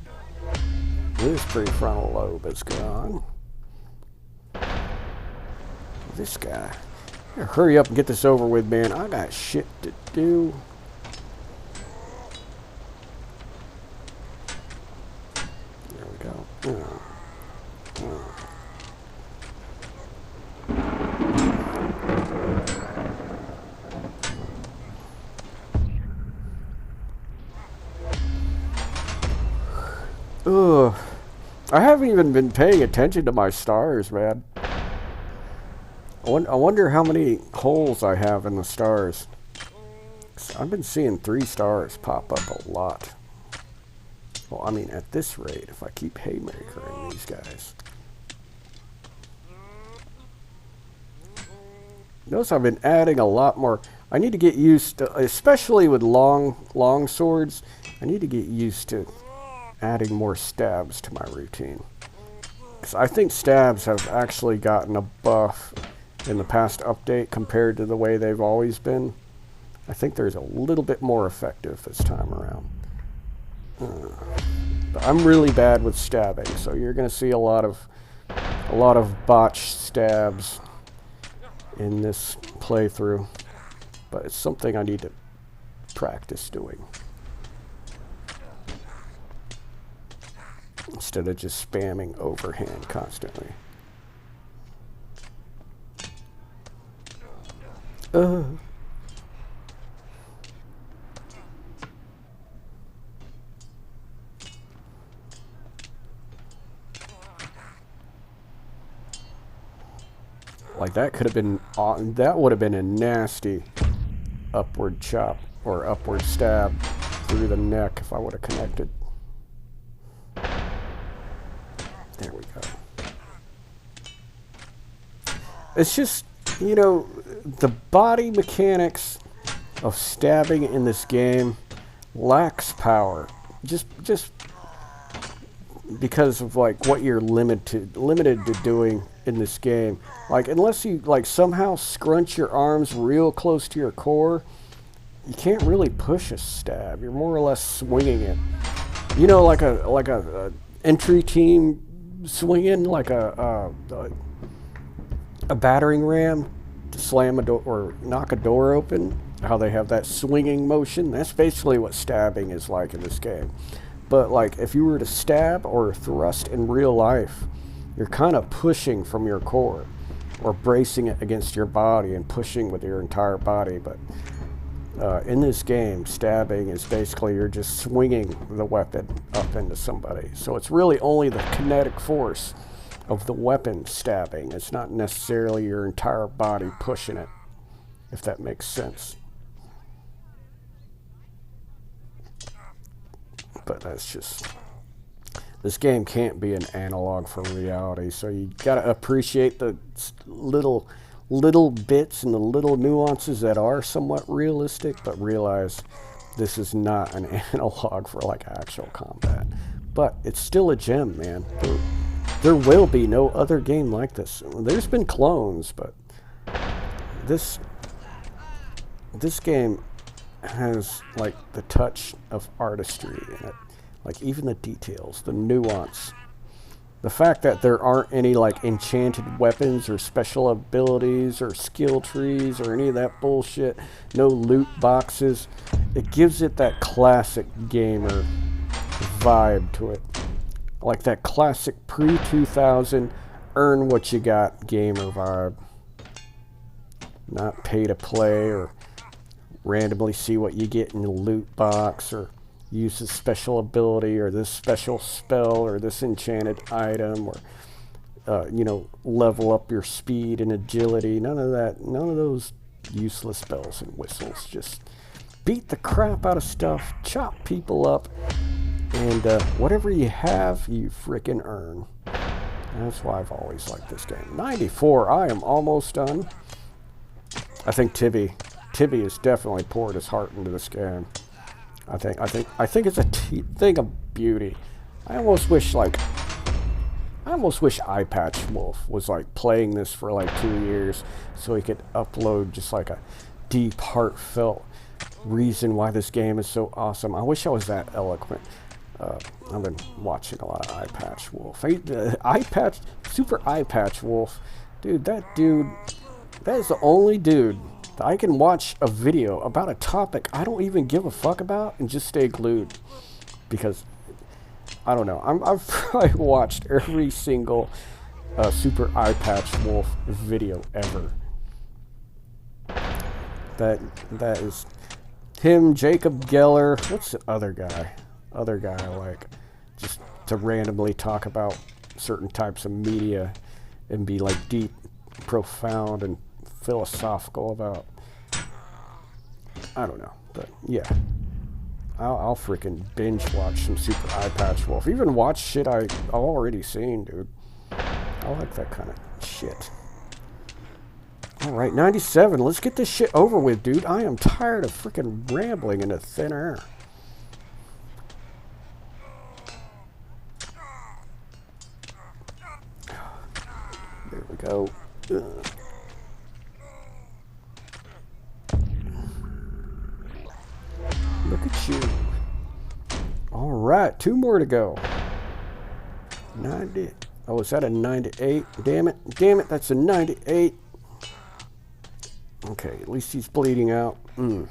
This prefrontal lobe is gone. This guy. Hurry up and get this over with, man. I got shit to do. There we go. Ugh. I haven't even been paying attention to my stars, man. I wonder how many holes I have in the stars. I've been seeing 3 stars pop up a lot. Well, I mean, at this rate, if I keep haymakering these guys. Notice I've been adding a lot more. I need to get used to, especially with long swords, I need to get used to adding more stabs to my routine. Because I think stabs have actually gotten a buff in the past update compared to the way they've always been. I think there's a little bit more effective this time around. But I'm really bad with stabbing, so you're going to see a lot of botched stabs in this playthrough. But it's something I need to practice doing. Instead of just spamming overhand constantly. Like that could have been, that would have been a nasty upward chop or upward stab through the neck if I would have connected. There we go. It's just, you know, the body mechanics of stabbing in this game lacks power. Just because of like what you're limited to doing in this game. Like unless you like somehow scrunch your arms real close to your core, you can't really push a stab. You're more or less swinging it. You know, like a entry team swinging, like a battering ram to slam a door or knock a door open. How they have that swinging motion. That's basically what stabbing is like in this game. But like if you were to stab or thrust in real life, you're kind of pushing from your core or bracing it against your body and pushing with your entire body. But in this game, stabbing is basically you're just swinging the weapon up into somebody. So it's really only the kinetic force of the weapon stabbing. It's not necessarily your entire body pushing it, if that makes sense. But that's just, this game can't be an analog for reality, so you gotta appreciate the little bits and the little nuances that are somewhat realistic, but realize this is not an analog for like actual combat. But it's still a gem, man. There will be no other game like this. There's been clones, but this game has like the touch of artistry in it. Like even the details, the nuance. The fact that there aren't any like enchanted weapons or special abilities or skill trees or any of that bullshit. No loot boxes. It gives it that classic gamer vibe to it. Like that classic pre-2000 earn what you got gamer vibe. Not pay to play or randomly see what you get in the loot box or use a special ability or this special spell or this enchanted item or you know, level up your speed and agility. None of that. None of those useless bells and whistles. Just beat the crap out of stuff, chop people up, and whatever you have, you frickin' earn. That's why I've always liked this game. 94. I am almost done. I think Tibby has definitely poured his heart into this game. I think it's a thing of beauty. I almost wish like Eye Patch Wolf was like playing this for like 2 years so he could upload just like a deep, heartfelt reason why this game is so awesome. I wish I was that eloquent. I've been watching a lot of Eye Patch Wolf. Super Eye Patch Wolf. Dude, that is the only dude that I can watch a video about a topic I don't even give a fuck about and just stay glued. Because, I don't know, I've probably watched every single Super Eye Patch Wolf video ever. That is him, Jacob Geller. What's the other guy? Other guy I like, just to randomly talk about certain types of media and be like deep, profound, and philosophical about, I don't know, but yeah, I'll freaking binge watch some Super Eye Patch Wolf. Even watch shit I've already seen, dude. I like that kind of shit. Alright, 97, let's get this shit over with, dude. I am tired of freaking rambling into thin air. There we go. Look at you. Alright, 2 more to go. 90. Oh, is that a 98? Damn it. Damn it, that's a 98. Okay, at least he's bleeding out. Need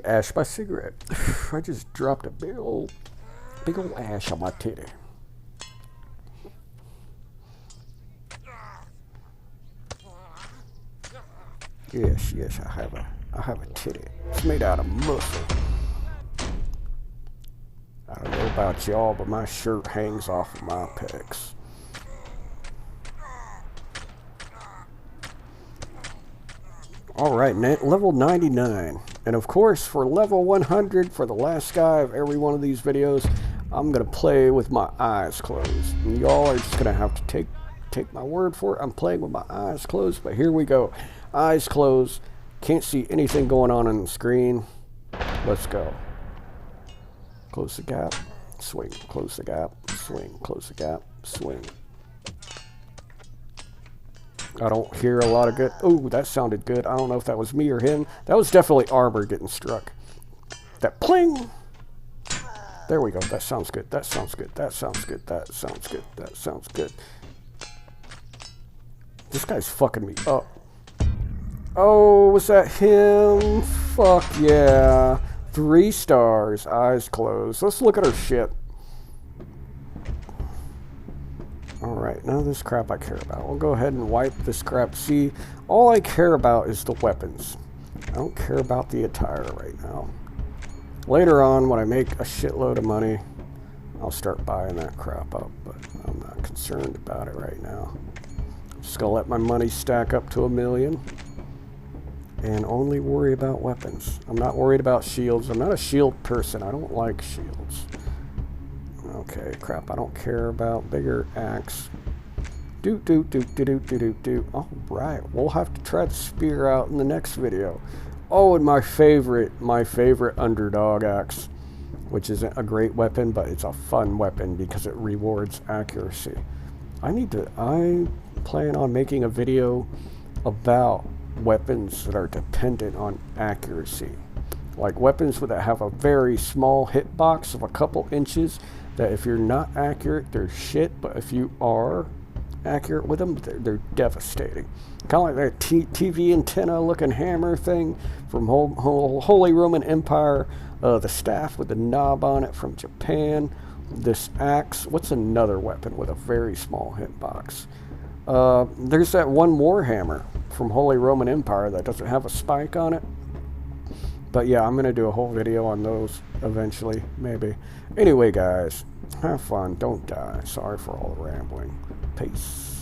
ash my cigarette. I just dropped a big old ash on my titty. Yes, I have a titty. It's made out of muscle. I don't know about y'all, but my shirt hangs off of my pecs. Alright, level 99. And of course, for level 100, for the last guy of every one of these videos, I'm going to play with my eyes closed. And y'all are just going to have to take my word for it. I'm playing with my eyes closed, but here we go. Eyes closed. Can't see anything going on the screen. Let's go. Close the gap. Swing. Close the gap. Swing. Close the gap. Swing. I don't hear a lot of good. Oh, that sounded good. I don't know if that was me or him. That was definitely armor getting struck. That pling. There we go. That sounds good. That sounds good. That sounds good. That sounds good. That sounds good. This guy's fucking me up. Oh, was that him? Fuck yeah. 3 stars. Eyes closed. Let's look at her shit. Alright, none of this crap I care about. We'll go ahead and wipe this crap. See, all I care about is the weapons. I don't care about the attire right now. Later on, when I make a shitload of money, I'll start buying that crap up, but I'm not concerned about it right now. I'm just gonna let my money stack up to $1 million and only worry about weapons. I'm not worried about shields. I'm not a shield person. I don't like shields. Okay, crap, I don't care about bigger axe. Alright, we'll have to try the spear out in the next video. Oh, and my favorite underdog axe, which isn't a great weapon, but it's a fun weapon because it rewards accuracy. I plan on making a video about weapons that are dependent on accuracy. Like weapons that have a very small hitbox of a couple inches, that if you're not accurate, they're shit, but if you are accurate with them, they're devastating. Kind of like that TV antenna looking hammer thing from Holy Roman Empire, the staff with the knob on it from Japan, this axe. What's another weapon with a very small hitbox? There's that one more hammer from Holy Roman Empire that doesn't have a spike on it. But yeah, I'm going to do a whole video on those eventually, maybe. Anyway, guys, have fun. Don't die. Sorry for all the rambling. Peace.